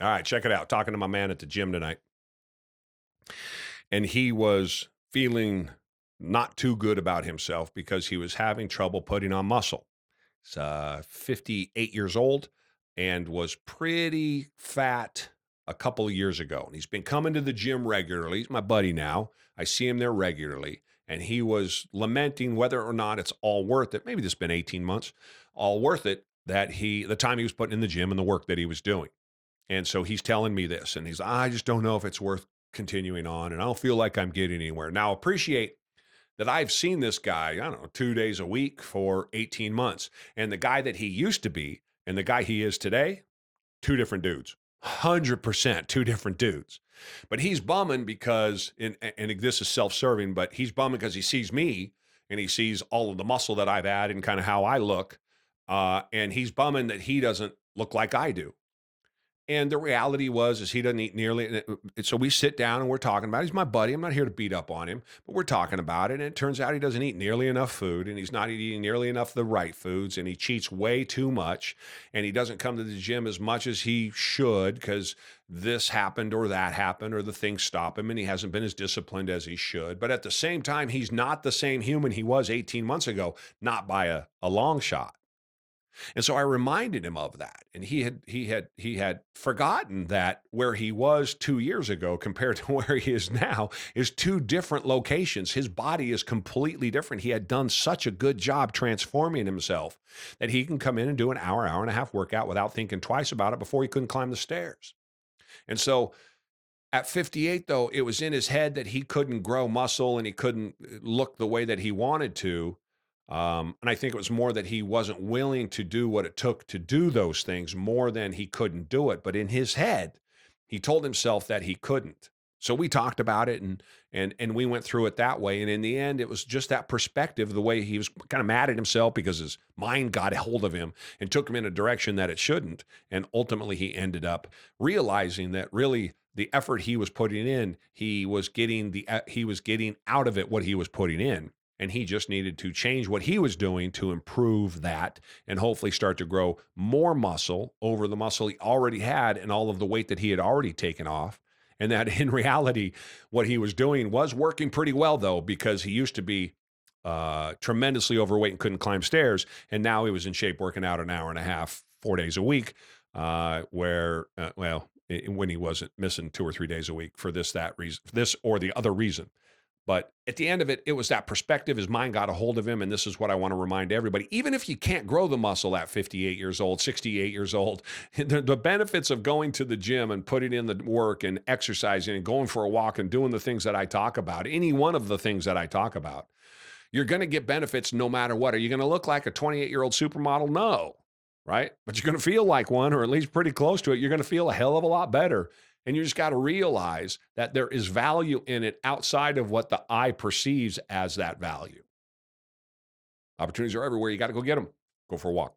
All right, check it out. Talking to my man at the gym tonight, and he was feeling not too good about himself because he was having trouble putting on muscle. He's 58 years old and was pretty fat a couple of years ago. And he's been coming to the gym regularly. He's my buddy now. I see him there regularly. And he was lamenting whether or not it's all worth it. Maybe this has been 18 months, all worth it that the time he was putting in the gym and the work that he was doing. And so he's telling me this, and I just don't know if it's worth continuing on. And I don't feel like I'm getting anywhere. Now, appreciate that I've seen this guy, I don't know, 2 days a week for 18 months. And the guy that he used to be and the guy he is today, two different dudes. 100% two different dudes. But he's bumming because, and this is self-serving, but he's bumming because he sees me and he sees all of the muscle that I've had and kind of how I look. And he's bumming that he doesn't look like I do. And the reality is he doesn't eat nearly. And so we sit down and we're talking about it. He's my buddy. I'm not here to beat up on him, but we're talking about it. And it turns out he doesn't eat nearly enough food, and he's not eating nearly enough of the right foods, and he cheats way too much, and he doesn't come to the gym as much as he should because this happened or that happened or the things stop him, and he hasn't been as disciplined as he should. But at the same time, he's not the same human he was 18 months ago, not by a long shot. And so I reminded him of that. And he had forgotten that where he was 2 years ago compared to where he is now is two different locations. His body is completely different. He had done such a good job transforming himself that he can come in and do an hour, hour and a half workout without thinking twice about it before he couldn't climb the stairs. And so at 58, though, it was in his head that he couldn't grow muscle and he couldn't look the way that he wanted to. And I think it was more that he wasn't willing to do what it took to do those things more than he couldn't do it. But in his head, he told himself that he couldn't. So we talked about it and we went through it that way. And in the end, it was just that perspective, the way he was kind of mad at himself because his mind got a hold of him and took him in a direction that it shouldn't. And ultimately, he ended up realizing that really the effort he was putting in, he was getting out of it what he was putting in. And he just needed to change what he was doing to improve that and hopefully start to grow more muscle over the muscle he already had and all of the weight that he had already taken off. And that in reality, what he was doing was working pretty well, though, because he used to be tremendously overweight and couldn't climb stairs. And now he was in shape working out an hour and a half, 4 days a week, when he wasn't missing 2 or 3 days a week for that reason, this or the other reason. But at the end of it, it was that perspective. His mind got a hold of him. And this is what I want to remind everybody. Even if you can't grow the muscle at 58 years old, 68 years old, the benefits of going to the gym and putting in the work and exercising and going for a walk and doing the things that I talk about, any one of the things that I talk about, you're going to get benefits no matter what. Are you going to look like a 28-year-old supermodel? No, right? But you're going to feel like one, or at least pretty close to it. You're going to feel a hell of a lot better. And you just got to realize that there is value in it outside of what the eye perceives as that value. Opportunities are everywhere. You got to go get them. Go for a walk.